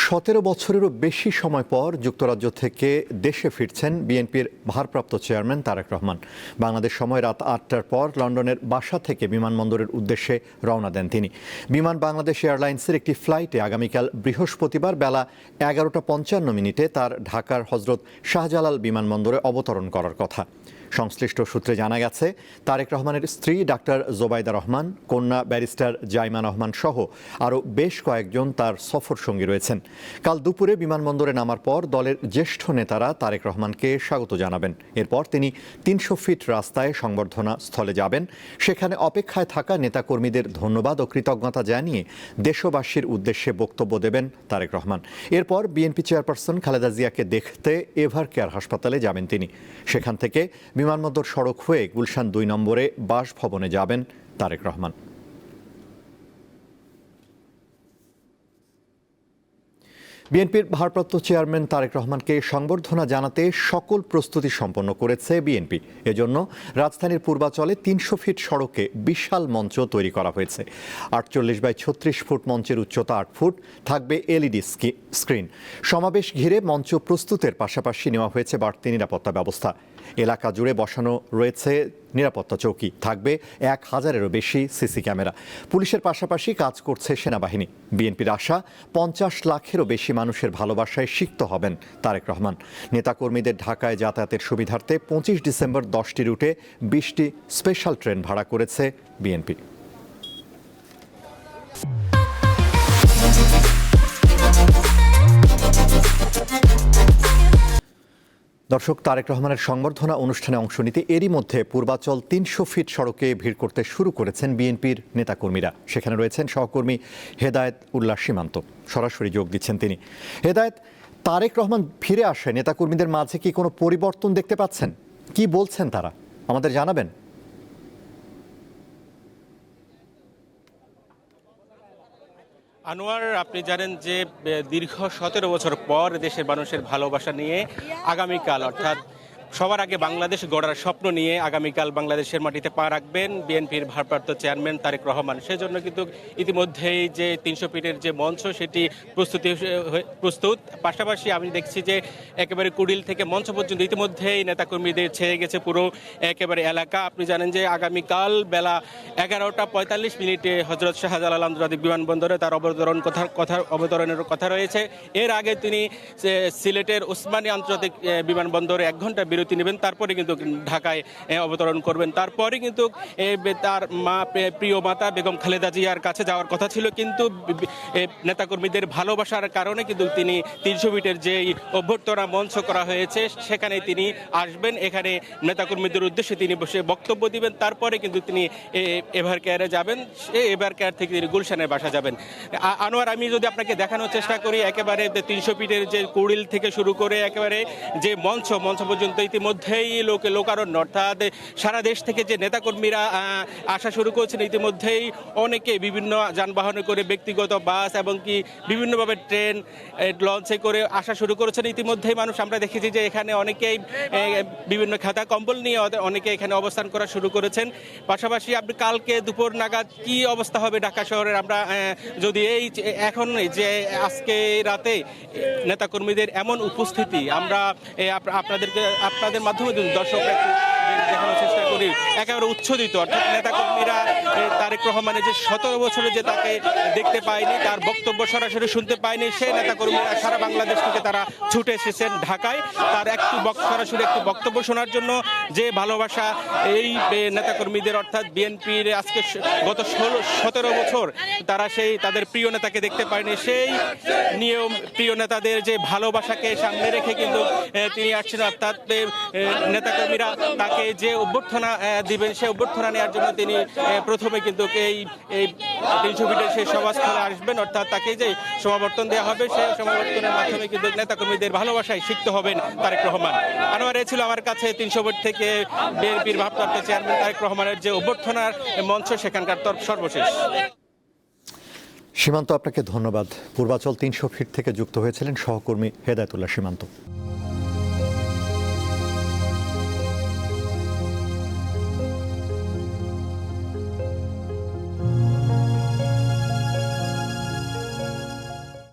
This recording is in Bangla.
17 বছরেরও বেশি সময় পর যুক্তরাজ্য থেকে দেশে ফিরছেন বিএনপির ভারপ্রাপ্ত চেয়ারম্যান তারেক রহমান। বাংলাদেশ সময় রাত 8টার পর লন্ডনের বাসা থেকে বিমানবন্দরের উদ্দেশ্যে রওনা দেন তিনি। বিমান বাংলাদেশ এয়ারলাইন্সের একটি ফ্লাইটে আগামীকাল বৃহস্পতিবার বেলা 11:55 তার ঢাকার হজরত শাহজালাল বিমানবন্দরে অবতরণ করার কথা। সংশ্লিষ্ট সূত্রে জানা গেছে, তারেক রহমানের স্ত্রী ডাক্তার জোবাইদা রহমান, কন্যা ব্যারিস্টার জাইমা রহমান সহ আরও বেশ কয়েকজন তার সফর সঙ্গী রয়েছেন। কাল দুপুরে বিমানবন্দরে নামার পর দলের জ্যেষ্ঠ নেতারা তারেক রহমানকে স্বাগত জানাবেন। এরপর তিনি 300 ফিট রাস্তায় সংবর্ধনা স্থলে যাবেন। সেখানে অপেক্ষায় থাকা নেতাকর্মীদের ধন্যবাদ ও কৃতজ্ঞতা জানিয়ে দেশবাসীর উদ্দেশ্যে বক্তব্য দেবেন তারেক রহমান। এরপর বিএনপি চেয়ারপারসন খালেদা জিয়াকে দেখতে এভার কেয়ার হাসপাতালে যাবেন তিনি। সেখান থেকে বিমানবন্দর সড়ক হয়ে গুলশান 2 নম্বরে বাসভবনে যাবেন তারেক রহমান। বিএনপির ভারপ্রাপ্ত চেয়ারম্যান তারেক রহমানকে সংবর্ধনা জানাতে সকল প্রস্তুতি সম্পন্ন করেছে বিএনপি। এজন্য রাজধানীর পূর্বাচলে 300 ফিট সড়কে বিশাল মঞ্চ তৈরি করা হয়েছে। 48x36 ফুট মঞ্চের উচ্চতা 8 ফুট, থাকবে এলইডি স্ক্রিন। সমাবেশ ঘিরে মঞ্চ প্রস্তুতের পাশাপাশি নেওয়া হয়েছে বাড়তি নিরাপত্তা ব্যবস্থা। এলাকা জুড়ে বসানো রয়েছে নিরাপত্তা চৌকি, থাকবে 1000-এরও বেশি সিসি ক্যামেরা। পুলিশের পাশাপাশি কাজ করছে সেনাবাহিনী। বিএনপির আশা, 50 লাখেরও বেশি মানুষের ভালোবাসায় সিক্ত হবেন তারেক রহমান। নেতাকর্মীদের ঢাকায় যাতায়াতের সুবিধার্থে 25 ডিসেম্বর 10টি রুটে 20টি স্পেশাল ট্রেন ভাড়া করেছে বিএনপি। দর্শক, তারেক রহমানের সংবর্ধনা অনুষ্ঠানে অংশ নিতে এরই মধ্যে পূর্বাচল 300 ফিট সড়কে ভিড় করতে শুরু করেছেন বিএনপির নেতাকর্মীরা। সেখানে রয়েছেন সহকর্মী হেদায়েত উল্লাহ সীমান্ত। সরাসরি যোগ দিচ্ছেন তিনি। হেদায়েত, তারেক রহমান ফিরে আসে, নেতাকর্মীদের মাঝে কি কোনো পরিবর্তন দেখতে পাচ্ছেন? কি বলছেন তারা, আমাদের জানাবেন। আনোয়ার, আপনি জানেন যে দীর্ঘ 17 বছর পর দেশের মানুষের ভালোবাসা নিয়ে আগামীকাল, অর্থাৎ সবার আগে বাংলাদেশ গড়ার স্বপ্ন নিয়ে আগামীকাল বাংলাদেশের মাটিতে পা রাখবেন বিএনপির ভারপ্রাপ্ত চেয়ারম্যান তারেক রহমান। সেজন্য কিন্তু ইতিমধ্যেই যে 300 ফিটের যে মঞ্চ সেটি প্রস্তুত। পাশাপাশি আমি দেখছি যে একেবারে কুড়িল থেকে মঞ্চ পর্যন্ত ইতিমধ্যেই নেতাকর্মীদের ছেয়ে গেছে পুরো একেবারে এলাকা। আপনি জানেন যে আগামীকাল বেলা 11:45 হজরত শাহজালাল আন্তর্জাতিক বিমানবন্দরে তার অবতরণের কথা রয়েছে। এর আগে তিনি সিলেটের ওসমানী আন্তর্জাতিক বিমানবন্দরে 1 ঘন্টা বিরতি নেবেন, তারপরে কিন্তু ঢাকায় অবতরণ করবেন। তারপরে কিন্তু তার প্রিয় মাতা বেগম খালেদা জিয়ার কাছে যাওয়ার কথা ছিল, কিন্তু নেতাকর্মীদের ভালোবাসার কারণে কিন্তু তিনি 300 ফিটের যে অভ্যর্থনা মঞ্চ করা হয়েছে সেখানে তিনি আসবেন। এখানে নেতাকর্মীদের উদ্দেশ্যে তিনি বসে বক্তব্য দিবেন। তারপরে কিন্তু তিনি এভার কেয়ারে যাবেন। এভার কেয়ার থেকে তিনি গুলশানের বাসা যাবেন। আনোয়ার, আমি যদি আপনাকে দেখানোর চেষ্টা করি, একেবারে 300 ফিটের যে কুড়িল থেকে শুরু করে একেবারে যে মঞ্চ পর্যন্ত ইতিমধ্যেই লোকারণ্য, অর্থাৎ সারা দেশ থেকে যে নেতাকর্মীরা আসা শুরু করেছেন। ইতিমধ্যেই অনেকে বিভিন্ন যানবাহনে করে, ব্যক্তিগত বাস এবং কি বিভিন্নভাবে ট্রেন, লঞ্চে করে আসা শুরু করেছেন। ইতিমধ্যেই মানুষ, আমরা দেখেছি যে এখানে অনেকেই বিভিন্ন খাতা কম্বল নিয়ে অনেকে এখানে অবস্থান করা শুরু করেছেন। পাশাপাশি আপনি কালকে দুপুর নাগাদ কি অবস্থা হবে ঢাকা শহরের, আমরা যদি এখন যে আজকে রাতে নেতাকর্মীদের এমন উপস্থিতি আমরা আপনাদের মাধ্যমে দর্শকরা দেখানোর চেষ্টা করি। একেবারে উচ্ছ্বসিত, অর্থাৎ নেতাকর্মীরা তারেক রহমানের যে 17 বছরে যে তাকে দেখতে পায়নি, তার বক্তব্য সরাসরি শুনতে পায়নি, সেই নেতাকর্মীরা সারা বাংলাদেশ থেকে তারা ছুটে এসেছেন ঢাকায় তার সরাসরি একটি বক্তব্য শোনার জন্য। যে ভালোবাসা এই নেতাকর্মীদের, অর্থাৎ বিএনপির আজকে গত 17 বছর তারা তাদের প্রিয় নেতাকে দেখতে পায়নি, সেই নিয়ম প্রিয় নেতাদের যে ভালোবাসাকে সামনে রেখে কিন্তু তিনি আসছেন। অর্থাৎ নেতাকর্মীরা তাকে যে অভ্যর্থনা দিবেন, সেই অভ্যর্থনা নেওয়ার জন্য তিনি প্রথমে কিন্তু এই 300 ফিটের সেই সভাস্থলে আসবেন, অর্থাৎ তাকে যে সমাবর্তন দেওয়া হবে, সেই সমাবর্তনের মাধ্যমে কিন্তু নেতাকর্মীদের ভালোবাসায় সিক্ত হবেন তারেক রহমান। আনোয়ার, ছিল আমার কাছে 300 ফিট থেকে বিএনপির ভারপ্রাপ্ত চেয়ারম্যান তারেক রহমানের যে অভ্যর্থনার মঞ্চ, সেখানকার সর্বশেষ। সীমান্ত, আপনাকে ধন্যবাদ। পূর্বাচল 300 ফিট থেকে যুক্ত হয়েছিলেন সহকর্মী হেদায়েত উল্লাহ সীমান্ত।